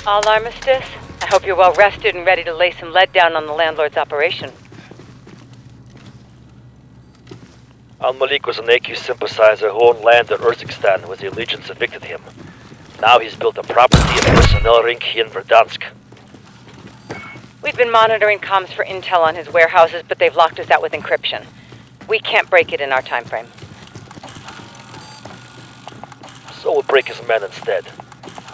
All armistice? I hope you're well rested and ready to lay some lead down on the landlord's operation. Al-Malik was an AQ sympathizer who owned land in Urzikstan when the Allegiance evicted him. Now he's built a property and personnel ring here in Verdansk. We've been monitoring comms for intel on his warehouses, but they've locked us out with encryption. We can't break it in our time frame. So we'll break his men instead.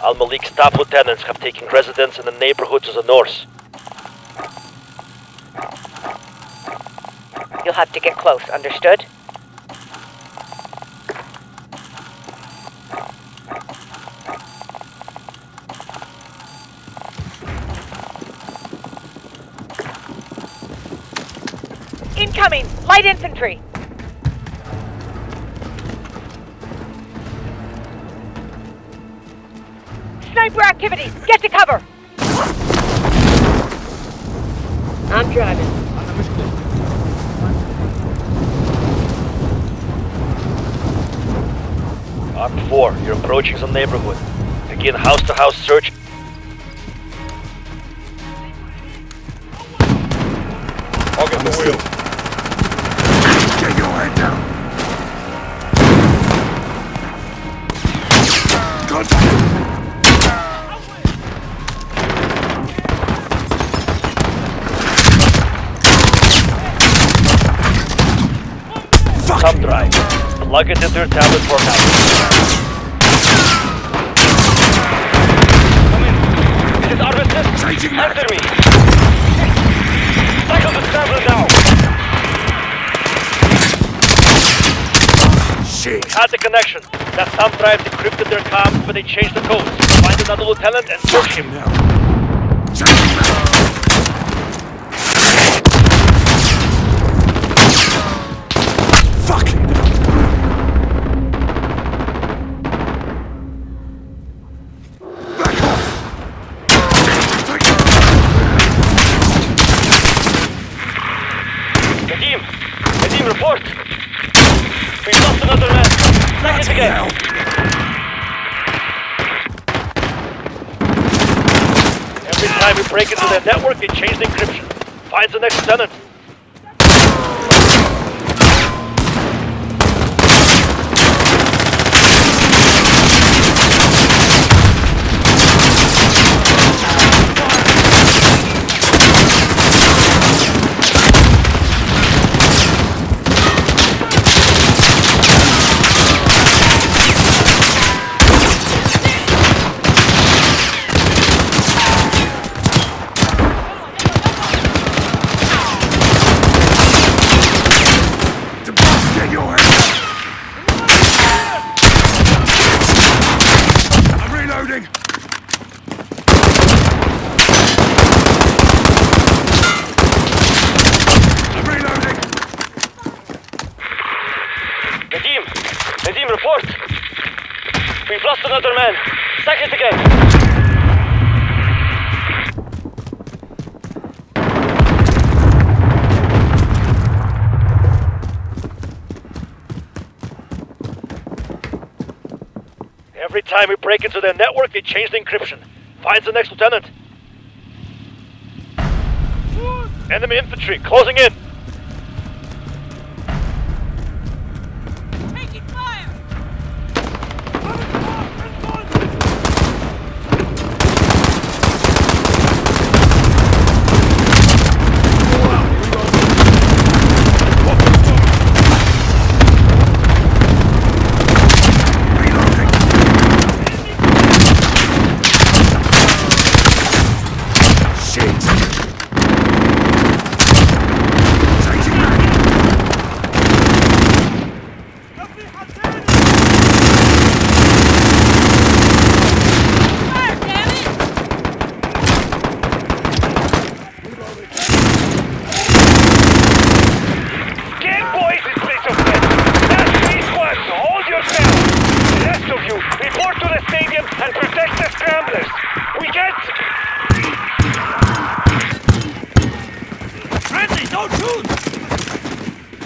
Al-Malik's top lieutenants have taken residence in the neighborhood to the north. You'll have to get close, understood? Incoming! Light infantry! Sniper activity! Get to cover! I'm driving. Arc 4, you're approaching the neighborhood. Begin house-to-house search. I'll get the wheel. Get your head down. Contact! Thumb drive. Plug it into your tablet for now. This is armistice. Changing back. Answer me. Cycle the scrambler now. Shit. Had the connection. That thumb drive decrypted their comms, but they changed the codes. Find another lieutenant and Fuck search him. him now. Changing back. Fuck. Back off. Take it. Nadim, report. We've lost another man. Seconds again. Hell. Every time we break into their network, they change the encryption. Find the next lieutenant. Get your head down. I'm reloading. I'm reloading. Nadim, report. We've lost another man. Seconds again. Every time we break into their network, they change the encryption. Find the next lieutenant. Enemy infantry, closing in. Taking fire!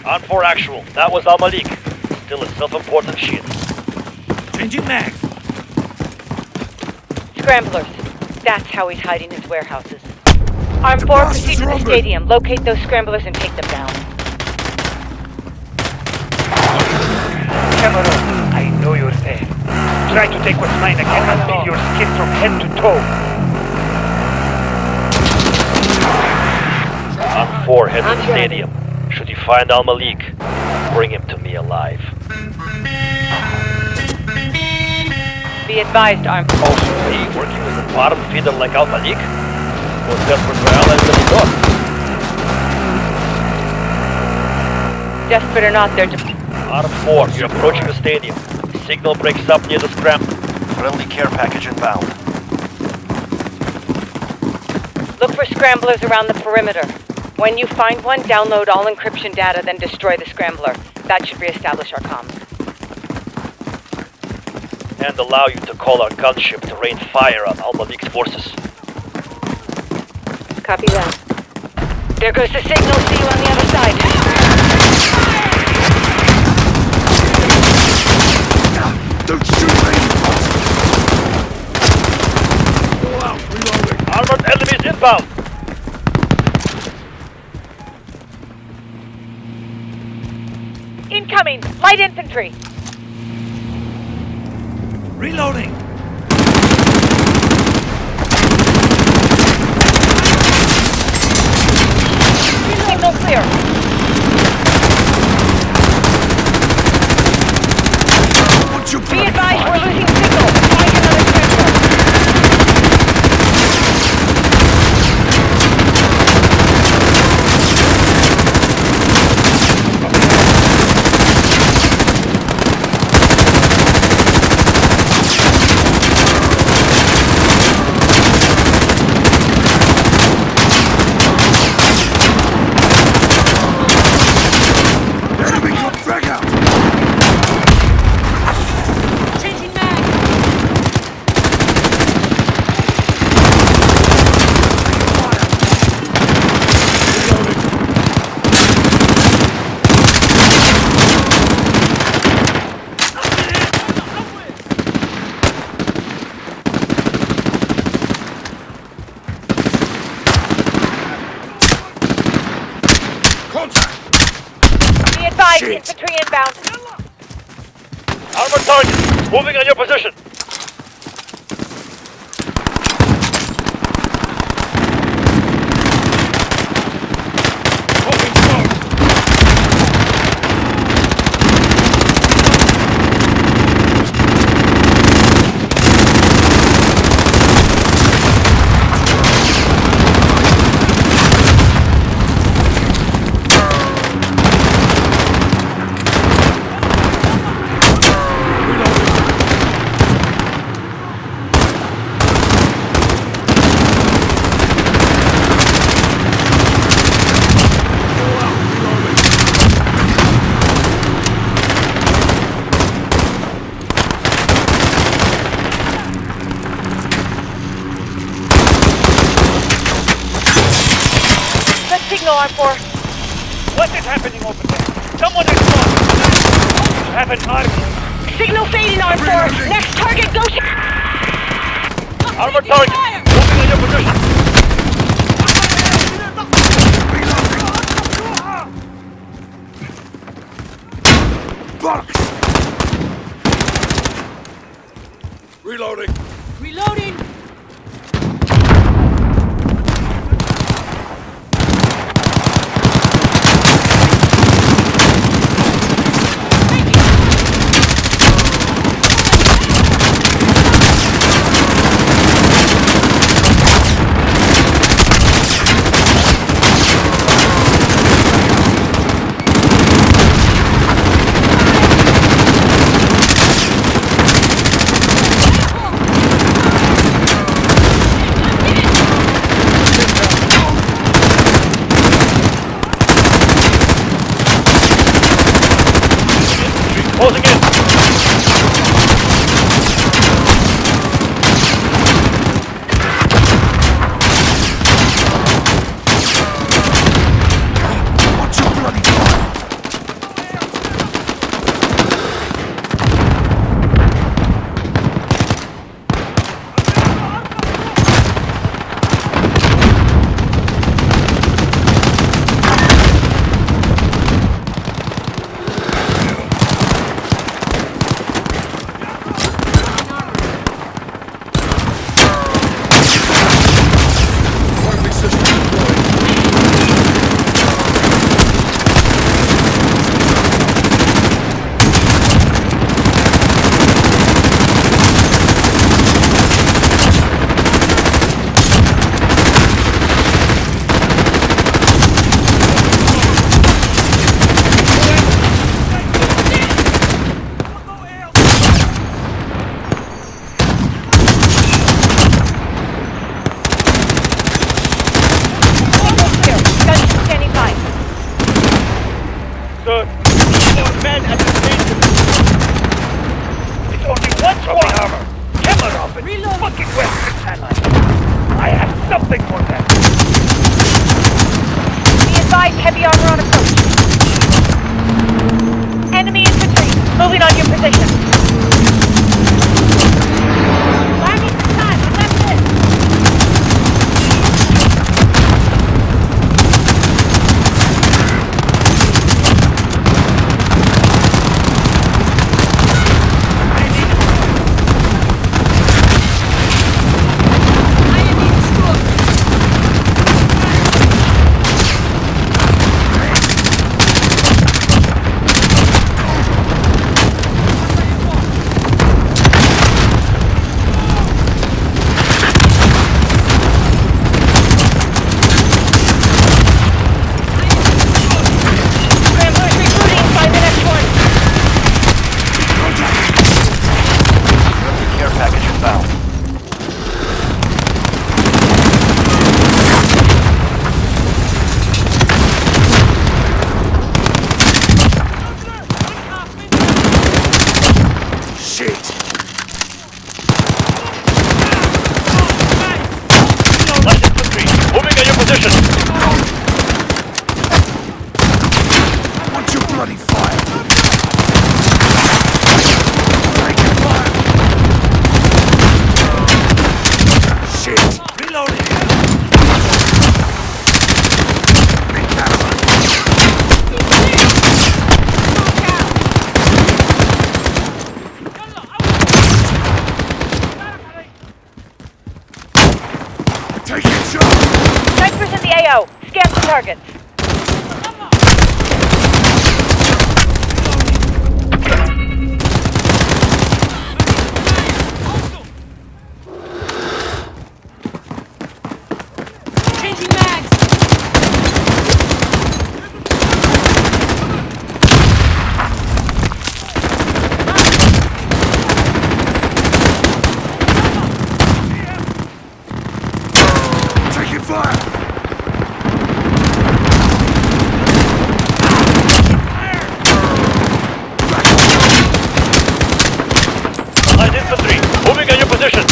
On 4 actual. That was Al-Malik. Still a self-important shit. Changing mags. Scramblers. That's how he's hiding his warehouses. Arm 4, bastards proceed to are the on me. stadium. Locate those scramblers and take them down. Cameron, I know you're there. Try to take what's mine again and leave your skin from head to toe. On 4, head to the stadium. Should you find Al-Malik, bring him to me alive. Be advised, Arm 4. Also, me working with a bottom feeder like Al-Malik? Was desperate for allies to the north. Desperate or not, they're Arm 4, you're approaching the stadium. Signal breaks up near the scramble. Friendly care package inbound. Look for scramblers around the perimeter. When you find one, download all encryption data, then destroy the scrambler. That should reestablish our comms. And allow you to call our gunship to rain fire on Al-Malik's forces. Copy that. There goes the signal. See you on the other side. Don't shoot me! All out, reloading. Armored enemies inbound! Incoming! Light infantry! Reloading! Signal clear. What's your Be bloody advised, fight? we're losing signal. Find another scrambler. Enemy got frag out! Changing mag. Contact! Be advised, Shit. infantry inbound. Armored target, moving on your position. Open smoke! Let's signal Arm 4. What is happening over there? Someone is gone! You have an army! Signal fading, Arm 4. Reloading. Next target, go to... Armored target, moving on your position. Box! Reloading! Reloading! armor. Camera off it. Fucking Western satellite. I have something for them. Be advised, heavy armor on approach. Enemy infantry, moving on your position. Buy me some time, I'm left in. Snipers in the AO. Scan for targets. Changing mags! Taking fire! Light infantry, moving on your position.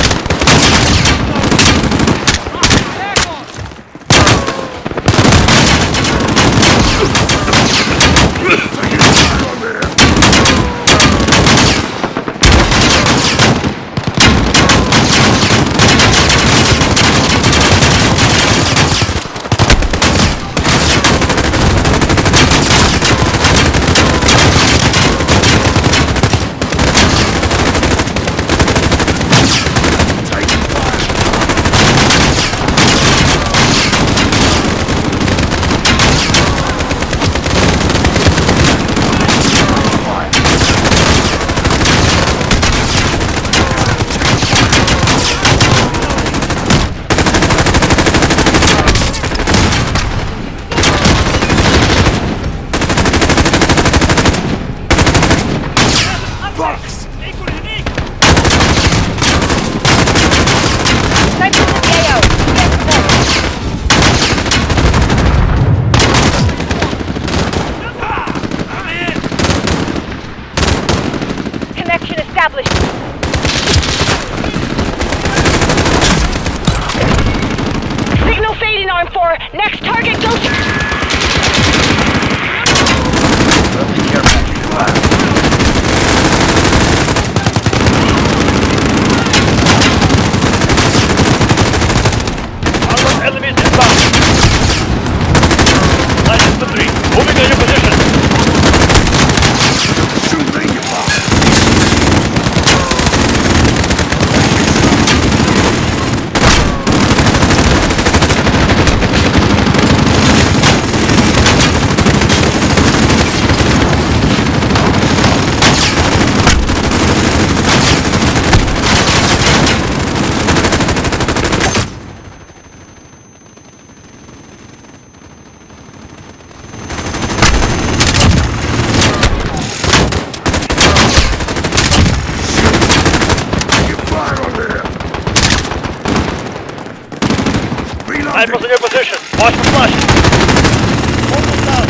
Established. Signal fading, Arm 4. Next target, go. Armored enemies inbound. Light infantry, moving on your position. Shoot me, you bastard! Snipers in your position. Watch for flashes. Hold them down.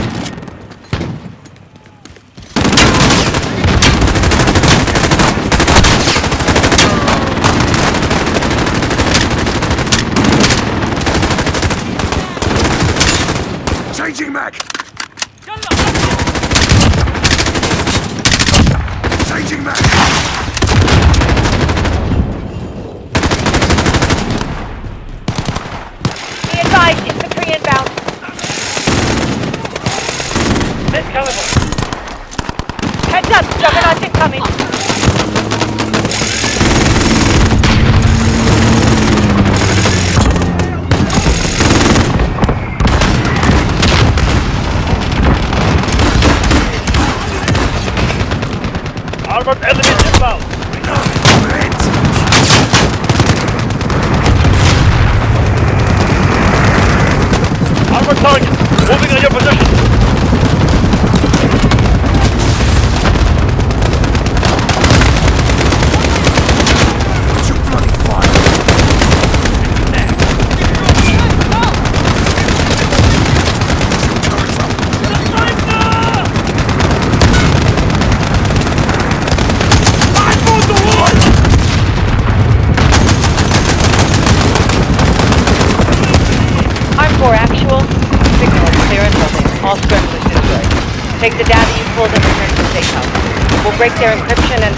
Take the data you pulled and return to the safe house. We'll break their encryption and...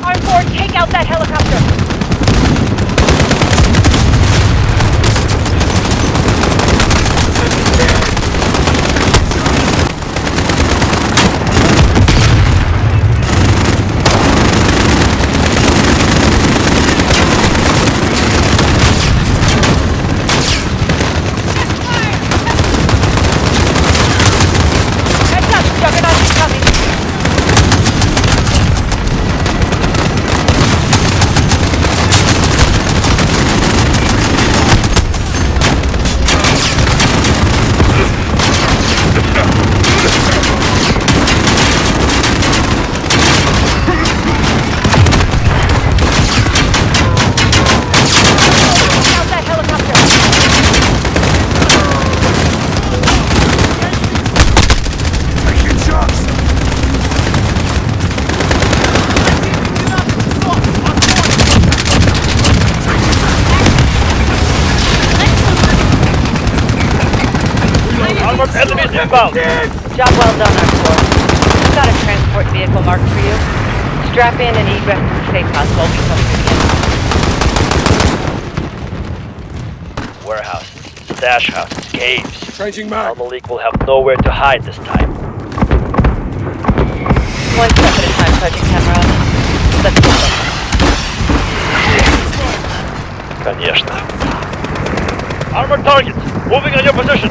Armed Ford, take out that helicopter! Enemies inbound! Job well done, Arthur. We've got a transport vehicle marked for you. Strap in and egress to the safe house while we come through the Warehouses, stash houses, caves. Changing mag. Al-Malik will have nowhere to hide this time. One step at a time, Sergeant Cameron. Let's go. Конечно. Armored targets! Moving on your position!